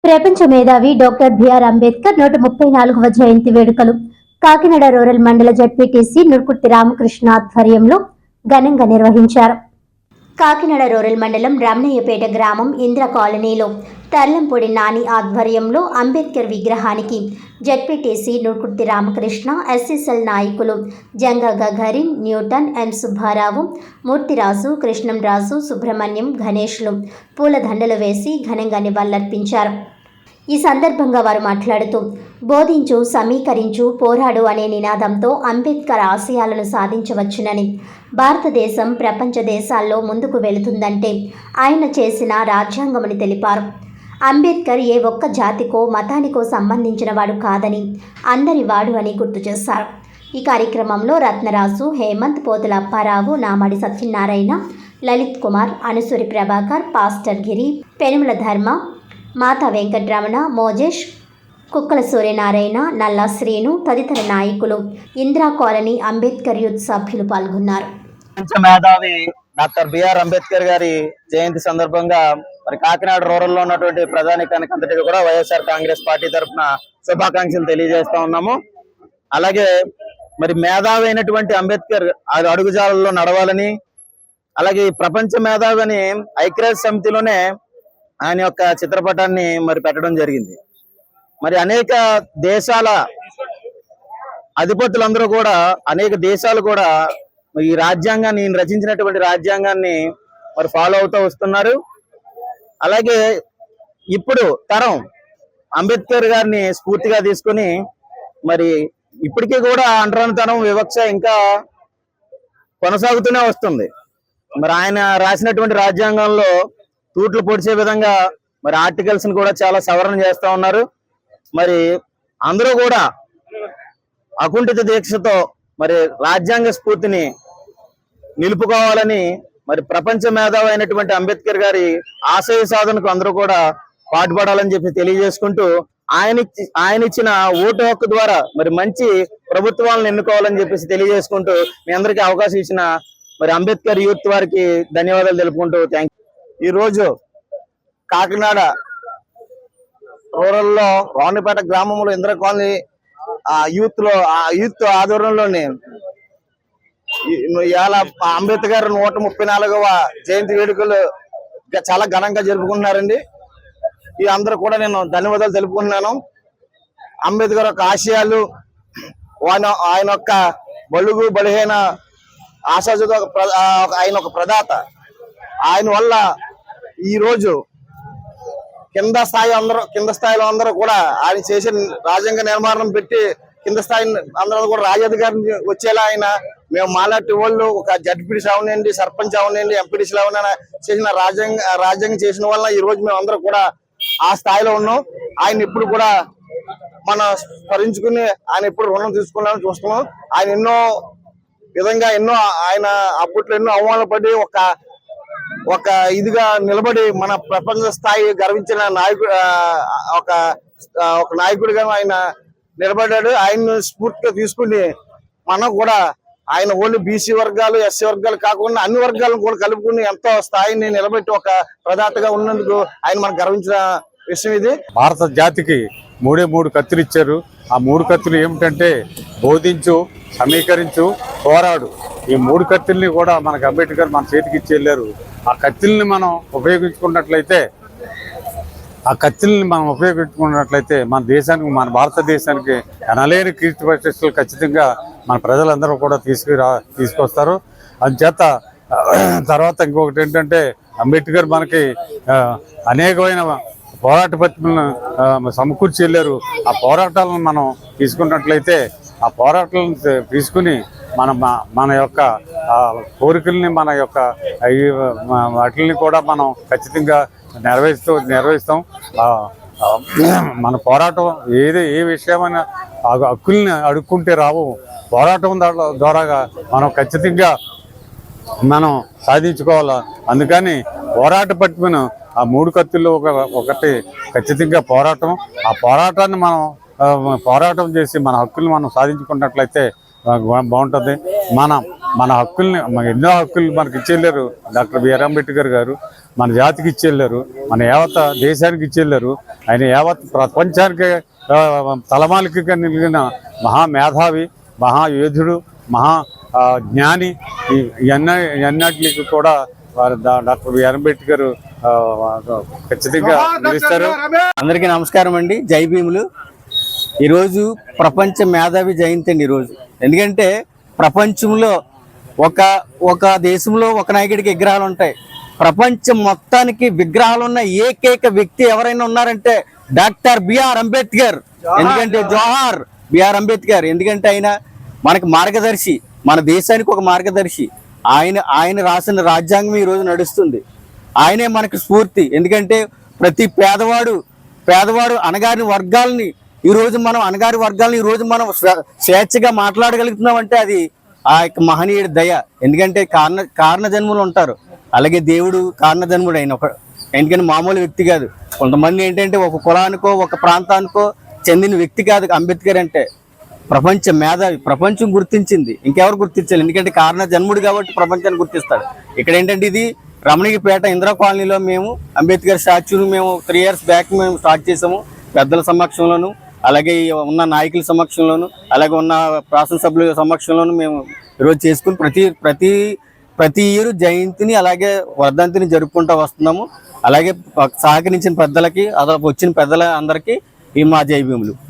ప్రపంచ మేధావి doctor BR Ambedkar 134వ జయంతి వేడుకలు కాకినాడ రూరల్ మండల జడ్పీటీసీ నుర్కుర్తి రామకృష్ణ ఆధ్వర్యంలో ఘనంగా నిర్వహించారు. కాకినాడ రూరల్ మండలం రామయ్యపేట గ్రామం ఇంద్ర కాలనీలో తర్లంపూడి నాని ఆధ్వర్యంలో అంబేద్కర్ విగ్రహానికి జడ్పీటీసీ నుర్కుర్తి రామకృష్ణ, ఎస్ఎస్ఎల్ నాయకులు జంగా గగరిన్, న్యూటన్, ఎం సుబ్బారావు, మూర్తిరాజు, కృష్ణంరాజు, సుబ్రహ్మణ్యం, గణేష్లు పూలదండలు వేసి ఘనంగా నివాళులర్పించారు. ఈ సందర్భంగా వారు మాట్లాడుతూ బోధించు, సమీకరించు, పోరాడు అనే నినాదంతో అంబేద్కర్ ఆశయాలను సాధించవచ్చునని, భారతదేశం ప్రపంచ దేశాల్లో ముందుకు వెళుతుందంటే ఆయన చేసిన రాజ్యాంగమని తెలిపారు. అంబేద్కర్ ఏ ఒక్క జాతికో మతానికో సంబంధించిన వాడు కాదని, అందరి వాడు అని గుర్తు చేశారు. ఈ కార్యక్రమంలో రత్నరాజు, హేమంత్, పోతుల అప్పారావు, నామడి సత్యనారాయణ, లలిత్ కుమార్, అనుసూరి ప్రభాకర్, పాస్టర్ గిరి, పెనుమల ధర్మ, మాతా వెంకటరమణ, మోజేష్, కుక్కల సూర్యనారాయణ, నల్లా శ్రీను తదితర నాయకులు, ఇందిరా కాలనీ అంబేద్కర్ యూత్ సభ్యులు పాల్గొన్నారు. మేధావి డాక్టర్ బిఆర్ అంబేద్కర్ గారి జయంతి సందర్భంగా మరి కాకినాడ రూరల్ లో ఉన్నటువంటి ప్రధానికానికి అంతటికి కూడా వైఎస్ఆర్ కాంగ్రెస్ పార్టీ తరఫున శుభాకాంక్షలు తెలియజేస్తా ఉన్నాము. అలాగే మరి మేధావి అయినటువంటి అంబేద్కర్ అడుగుజాడల్లో నడవాలని, అలాగే ప్రపంచ మేధావి అని ఐక్యరాజ్య సమితిలోనే ఆయన యొక్క చిత్రపటాన్ని మరి పెట్టడం జరిగింది. మరి అనేక దేశాల అధిపతులందరూ కూడా, అనేక దేశాలు కూడా ఈ రాజ్యాంగాన్ని, రచించినటువంటి రాజ్యాంగాన్ని మరి ఫాలో అవుతూ వస్తున్నారు. అలాగే ఇప్పుడు తరం అంబేద్కర్ గారిని స్ఫూర్తిగా తీసుకుని మరి ఇప్పటికీ కూడా అంటరానితనం, వివక్ష ఇంకా కొనసాగుతూనే వస్తుంది. మరి ఆయన రాసినటువంటి రాజ్యాంగంలో తూట్లు పొడిచే విధంగా మరి ఆర్టికల్స్ ని కూడా చాలా సవరణ చేస్తా ఉన్నారు. మరి అందరూ కూడా అకుంఠిత దీక్షతో మరి రాజ్యాంగ స్ఫూర్తిని నిలుపుకోవాలని, మరి ప్రపంచ మేధావి అయినటువంటి అంబేద్కర్ గారి ఆశయ సాధనకు అందరూ కూడా పాటుపడాలని చెప్పి తెలియజేసుకుంటూ, ఆయన ఇచ్చిన ఓటు హక్కు ద్వారా మరి మంచి ప్రభుత్వాలను ఎన్నుకోవాలని చెప్పేసి తెలియజేసుకుంటూ, మీ అందరికీ అవకాశం ఇచ్చిన మరి అంబేద్కర్ యూత్ వారికి ధన్యవాదాలు తెలుపుకుంటూ థ్యాంక్ యూ. ఈ రోజు కాకినాడ రూరల్లో రావునిపేట గ్రామంలో ఇందిరా కాలనీ యూత్ ఆధ్వర్యంలోని ఇవాళ అంబేద్కర్ 134వ జయంతి వేడుకలు చాలా ఘనంగా జరుపుకుంటున్నారండి. ఈ అందరూ కూడా నేను ధన్యవాదాలు తెలుపుకుంటున్నాను. అంబేద్కర్ యొక్క ఆశయాలు, ఆయన యొక్క బలుగు బలహీన ఆశాజుత ఆయన ఒక ప్రదాత. ఆయన వల్ల ఈ రోజు కింద స్థాయిలో అందరూ కూడా ఆయన చేసే రాజ్యాంగ నిర్మాణం పెట్టి కింద స్థాయి అందరూ కూడా రాజాధికారిని వచ్చేలా ఆయన, మేము మాలాంటి వాళ్ళు ఒక జడ్పీటీసీ అవనండి, సర్పంచ్ అవనండి, ఎంపీటీసీలు అవనా చేసిన రాజ్యాంగం చేసిన వల్ల ఈ రోజు మేము అందరూ కూడా ఆ స్థాయిలో ఉన్నాం. ఆయన ఇప్పుడు కూడా మనం స్మరించుకుని ఆయన ఎప్పుడు రుణం తీసుకున్నామని చూస్తున్నాం. ఆయన ఎన్నో ఆయన అప్పట్లో ఎన్నో అవమానాలు పడి ఒక ఇదిగా నిలబడి మన ప్రపంచ స్థాయి గర్వించిన నాయకుడు, ఒక నాయకుడిగా ఆయన నిలబడ్డాడు. ఆయన స్ఫూర్తిగా తీసుకుని మనం కూడా ఆయన ఓన్లీ బీసీ వర్గాలు, ఎస్సీ వర్గాలు కాకుండా అన్ని వర్గాలను కూడా కలుపుకుని ఎంతో స్థాయిని నిలబెట్టి ఒక ప్రదాతగా ఉన్నందుకు ఆయన మనకు గర్వించిన విషయం ఇది. భారత జాతికి 3 కత్తులు ఇచ్చారు. ఆ 3 కత్తులు ఏమిటంటే బోధించు, సమీకరించు, పోరాడు. ఈ 3 కత్తుల్ని కూడా మనకు అంబేద్కర్ మన చేతికి ఇచ్చి వెళ్ళారు. ఆ కత్తుల్ని మనం ఉపయోగించుకున్నట్లయితే మన దేశానికి, మన భారతదేశానికి ఎనలేని కీర్తి ప్రతిష్టలు ఖచ్చితంగా మన ప్రజలందరూ కూడా తీసుకొస్తారు. అందుచేత తర్వాత ఇంకొకటి ఏంటంటే అంబేద్కర్ మనకి అనేకమైన పోరాట పత్రికలను సమకూర్చి వెళ్ళారు. ఆ పోరాటాలను మనం తీసుకున్నట్లయితే, ఆ పోరాటాలను తీసుకుని మన యొక్క కోరికల్ని, మన యొక్క వాటిని కూడా మనం ఖచ్చితంగా నిర్వహిస్తాం. మన పోరాటం ఏ విషయమైనా హక్కుల్ని అడుక్కుంటే రావు. పోరాటం ద్వారా మనం ఖచ్చితంగా సాధించుకోవాలి. అందుకని పోరాట పట్టుకుని ఆ 3 కత్తుల్లో ఒకటి ఖచ్చితంగా పోరాటం. ఆ పోరాటాన్ని మనం పోరాటం చేసి మన హక్కుల్ని మనం సాధించుకున్నట్లయితే బాగుంటుంది. మన హక్కుల్ని ఎన్నో హక్కులు మనకి ఇచ్చెళ్ళారు డాక్టర్ బిఆర్ అంబేద్కర్ గారు. మన జాతికి ఇచ్చెళ్ళారు, మన యావత్ దేశానికి ఇచ్చెళ్ళారు. ఆయన యావత్ ప్రపంచానికి తలమాలిక నిలిగిన మహామేధావి, మహాయోధుడు, మహా జ్ఞాని. ఇవన్నిటికి కూడా డాక్టర్ బిఆర్ అంబేద్కర్ ఖచ్చితంగా నిలుస్తారు. అందరికీ నమస్కారం అండి, జై భీములు. ఈరోజు ప్రపంచ మేధావి జయంతి అండి. ఈరోజు ఎందుకంటే ప్రపంచంలో ఒక దేశంలో ఒక నాయకుడికి విగ్రహాలు ఉంటాయి. ప్రపంచం మొత్తానికి విగ్రహాలు ఉన్న ఏకైక వ్యక్తి ఎవరైనా ఉన్నారంటే డాక్టర్ బిఆర్ అంబేద్కర్. ఎందుకంటే జోహార్ బిఆర్ అంబేద్కర్. ఎందుకంటే ఆయన మనకు మార్గదర్శి, మన దేశానికి ఒక మార్గదర్శి. ఆయన రాసిన రాజ్యాంగం ఈ రోజు నడుస్తుంది. ఆయనే మనకు స్ఫూర్తి. ఎందుకంటే ప్రతి పేదవాడు అణగారిన వర్గాలని ఈ రోజు మనం స్వేచ్ఛగా మాట్లాడగలుగుతున్నాం అంటే అది ఆ యొక్క మహనీయుడి దయ. ఎందుకంటే కారణ జన్ములు ఉంటారు, అలాగే దేవుడు కారణ జన్ముడు అయిన ఎందుకంటే మామూలు వ్యక్తి కాదు. కొంతమంది ఏంటంటే ఒక కులానికో ఒక ప్రాంతానికో చెందిన వ్యక్తి కాదు అంబేద్కర్ అంటే. ప్రపంచ మేధావి, ప్రపంచం గుర్తించింది, ఇంకెవరు గుర్తించాలి? ఎందుకంటే కారణ జన్ముడు కాబట్టి ప్రపంచాన్ని గుర్తిస్తాడు. ఇక్కడ ఏంటంటే ఇది రమణికిపేట ఇందిరా కాలనీలో మేము అంబేద్కర్ స్టాచ్యూని మేము 3 years బ్యాక్ మేము స్టార్ట్ చేసాము. పెద్దల సమక్షంలోను, అలాగే ఉన్న నాయకుల సమక్షంలోను, అలాగే ఉన్న శాసనసభ్యుల సమక్షంలోను మేము ఈరోజు చేసుకుని ప్రతి ఇయర్ జయంతిని అలాగే వర్ధంతిని జరుపుకుంటూ వస్తున్నాము. అలాగే సహకరించిన పెద్దలకి, అలా వచ్చిన పెద్దల అందరికీ ఈ మా జై భీములు.